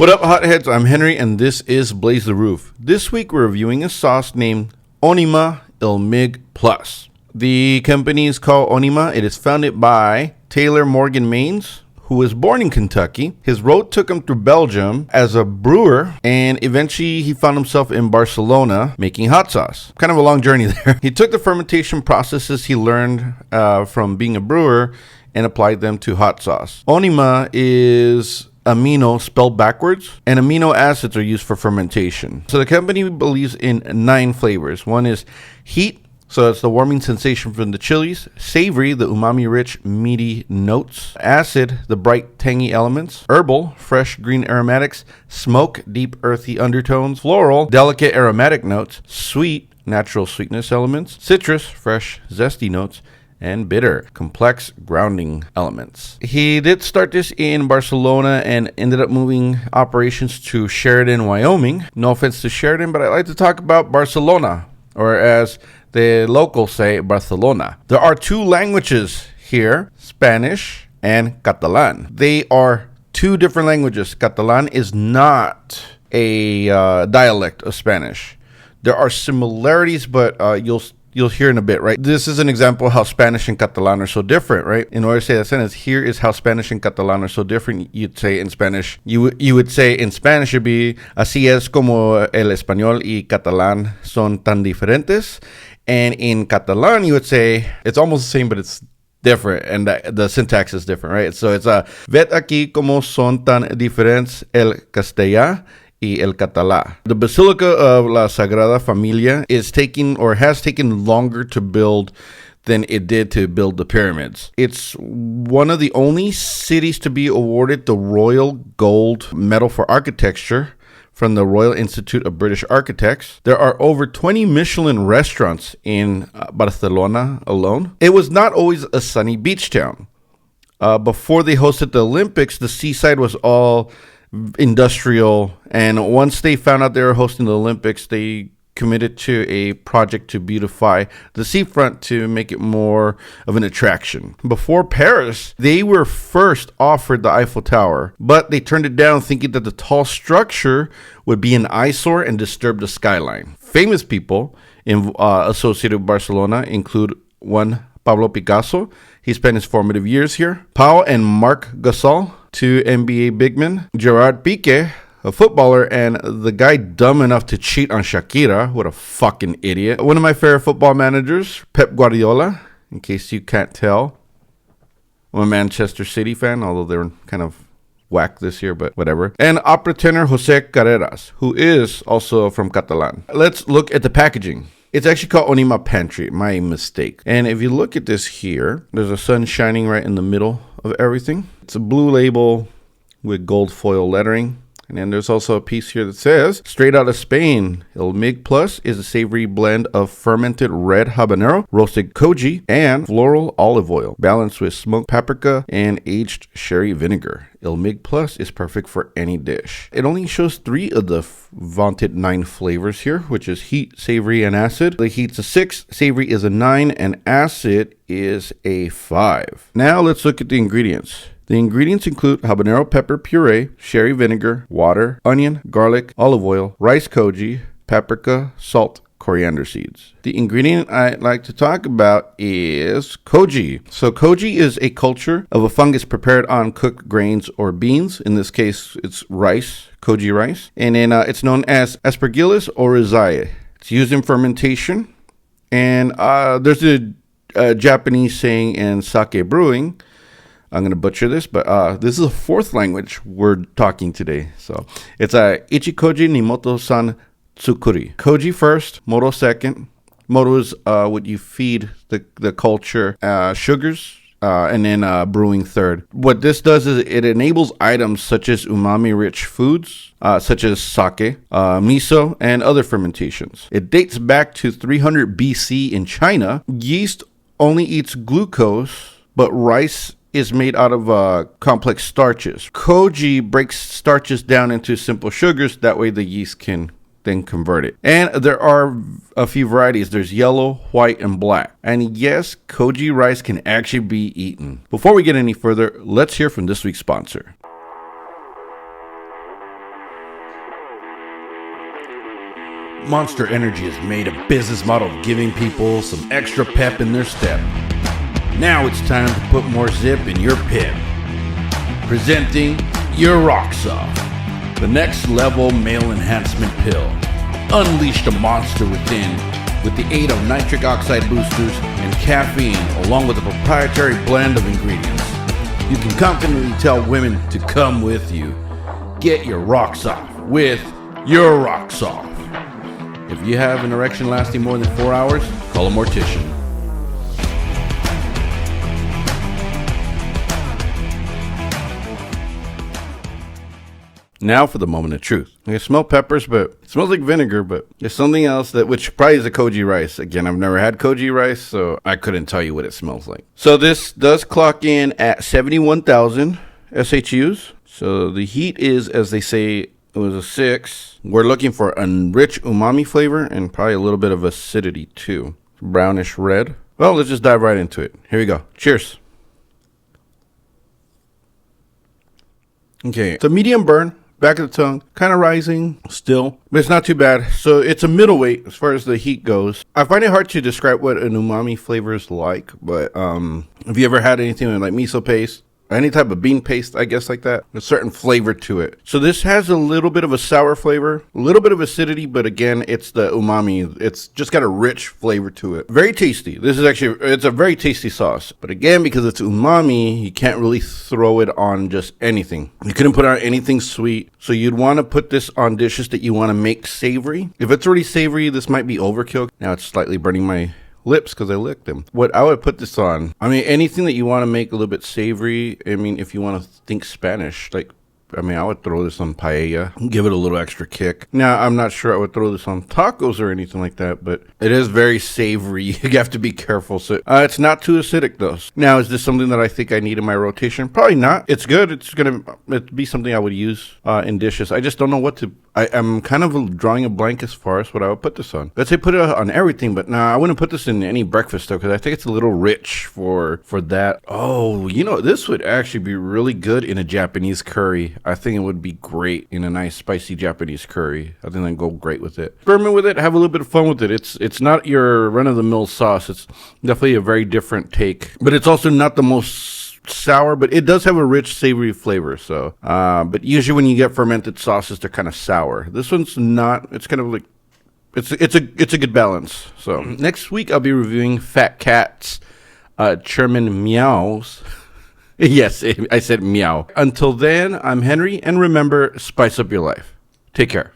What up, hotheads? I'm Henry, and this is Blaze the Roof. This week, we're reviewing a sauce named Onima Plus. The company is called Onima. It is founded by Taylor Morgan Maines, who was born in Kentucky. His road took him through Belgium as a brewer, and eventually he found himself in Barcelona making hot sauce. Kind of a long journey there. He took the fermentation processes he learned from being a brewer and applied them to hot sauce. Onima is amino spelled backwards, and amino acids are used for fermentation. So the company believes in 9 flavors. One is heat, so it's the warming sensation from the chilies. Savory, the umami-rich, meaty notes. Acid, the bright, tangy elements. Herbal, fresh, green aromatics. Smoke, deep, earthy undertones. Floral, delicate, aromatic notes. Sweet, natural sweetness elements. Citrus, fresh, zesty notes. And bitter, complex grounding elements. He did start this in Barcelona and ended up moving operations to Sheridan, Wyoming. No offense to Sheridan, but I like to talk about Barcelona, or as the locals say, Barcelona. There are 2 languages here, Spanish and Catalan. They are 2 different languages. Catalan is not a dialect of Spanish. There are similarities, but you'll hear in a bit, right? This is an example of how Spanish and Catalan are so different, right? In order to say that sentence, here is how Spanish and Catalan are so different. You'd say in Spanish, you would say in Spanish, it'd be, así es como el español y catalán son tan diferentes. And in Catalan, you would say, it's almost the same, but it's different, and the syntax is different, right? So it's ved aquí como son tan diferentes el castellano y el catalá. The Basilica of La Sagrada Familia is has taken longer to build than it did to build the pyramids. It's one of the only cities to be awarded the Royal Gold Medal for Architecture from the Royal Institute of British Architects. There are over 20 Michelin restaurants in Barcelona alone. It was not always a sunny beach town. Before they hosted the Olympics, the seaside was all industrial, and once they found out they were hosting the Olympics, they committed to a project to beautify the seafront to make it more of an attraction. Before Paris, they were first offered the Eiffel Tower, but they turned it down thinking that the tall structure would be an eyesore and disturb the skyline. Famous people associated with Barcelona include one Pablo Picasso. He spent his formative years here. Pau and Marc Gasol, 2 NBA big men. Gerard Piqué, a footballer, and the guy dumb enough to cheat on Shakira. What a fucking idiot. One of my favorite football managers, Pep Guardiola, in case you can't tell. I'm a Manchester City fan, although they're kind of whack this year, but whatever. And opera tenor Jose Carreras, who is also from Catalan. Let's look at the packaging. It's actually called Onima Pantry, my mistake. And if you look at this here, there's a sun shining right in the middle of everything. It's a blue label with gold foil lettering. And then there's also a piece here that says, straight out of Spain, El Plus is a savory blend of fermented red habanero, roasted koji, and floral olive oil, balanced with smoked paprika and aged sherry vinegar. El Plus is perfect for any dish. It only shows 3 of the vaunted 9 flavors here, which is heat, savory, and acid. The heat's a 6, savory is a 9, and acid is a 5. Now let's look at the ingredients. The ingredients include habanero pepper puree, sherry vinegar, water, onion, garlic, olive oil, rice koji, paprika, salt, coriander seeds. The ingredient I'd like to talk about is koji. So koji is a culture of a fungus prepared on cooked grains or beans. In this case, it's rice, koji rice. And then it's known as Aspergillus oryzae. It's used in fermentation. And there's a Japanese saying in sake brewing, I'm going to butcher this, but this is a 4th language we're talking today. So it's Ichikoji ni moto san tsukuri. Koji first, moto second. Moto is what you feed the culture, sugars, and then brewing third. What this does is it enables items such as umami-rich foods, such as sake, miso, and other fermentations. It dates back to 300 BC in China. Yeast only eats glucose, but rice is made out of complex starches. Koji breaks starches down into simple sugars. That way the yeast can then convert it. And there are a few varieties. There's yellow, white, and black. And yes, koji rice can actually be eaten. Before we get any further, let's hear from this week's sponsor. Monster Energy has made a business model of giving people some extra pep in their step. Now it's time to put more zip in your pip. Presenting your Rock Soft, the next level male enhancement pill. Unleash the monster within with the aid of nitric oxide boosters and caffeine, along with a proprietary blend of ingredients. You can confidently tell women to come with you. Get your Rock Soft with your Rock Soft. If you have an erection lasting more than 4 hours, call a mortician. Now for the moment of truth. I smell peppers, but it smells like vinegar, but there's something else which probably is a Koji rice. Again, I've never had Koji rice, so I couldn't tell you what it smells like. So this does clock in at 71,000 SHUs. So the heat is, as they say, it was a 6. We're looking for a rich umami flavor and probably a little bit of acidity too. Brownish red. Well, let's just dive right into it. Here we go. Cheers. Okay, it's a medium burn. Back of the tongue, kind of rising still, but it's not too bad. So it's a middleweight as far as the heat goes. I find it hard to describe what an umami flavor is like, but have you ever had anything like miso paste? Any type of bean paste, I guess, like that. A certain flavor to it. So this has a little bit of a sour flavor, a little bit of acidity, but again, it's the umami. It's just got a rich flavor to it. Very tasty. This is actually, it's a very tasty sauce. But again, because it's umami, you can't really throw it on just anything. You couldn't put on anything sweet. So you'd want to put this on dishes that you want to make savory. If it's already savory, this might be overkill. Now it's slightly burning my lips because I licked them. What I would put this on, I mean, anything that you want to make a little bit savory. I mean, if you want to think Spanish, like, I mean, I would throw this on paella, give it a little extra kick. Now, I'm not sure I would throw this on tacos or anything like that, but it is very savory. You have to be careful. So it's not too acidic though. Now, is this something that I think I need in my rotation? Probably not. It's good. It'd be something I would use in dishes. I just don't know what to. I'm kind of drawing a blank as far as what I would put this on. Let's say put it on everything, but I wouldn't put this in any breakfast though, because I think it's a little rich for that. Oh, this would actually be really good in a Japanese curry. I think it would be great in a nice spicy Japanese curry. I think that'd go great with it. Experiment with it, have a little bit of fun with it. It's not your run-of-the-mill sauce. It's definitely a very different take, but it's also not the most sour, but it does have a rich savory flavor. So but usually when you get fermented sauces, they're kind of sour. This one's not. It's kind of like it's a good balance. So next week I'll be reviewing Fat Cat's German meows. Yes, I said meow. Until then, I'm Henry, and remember, spice up your life. Take care.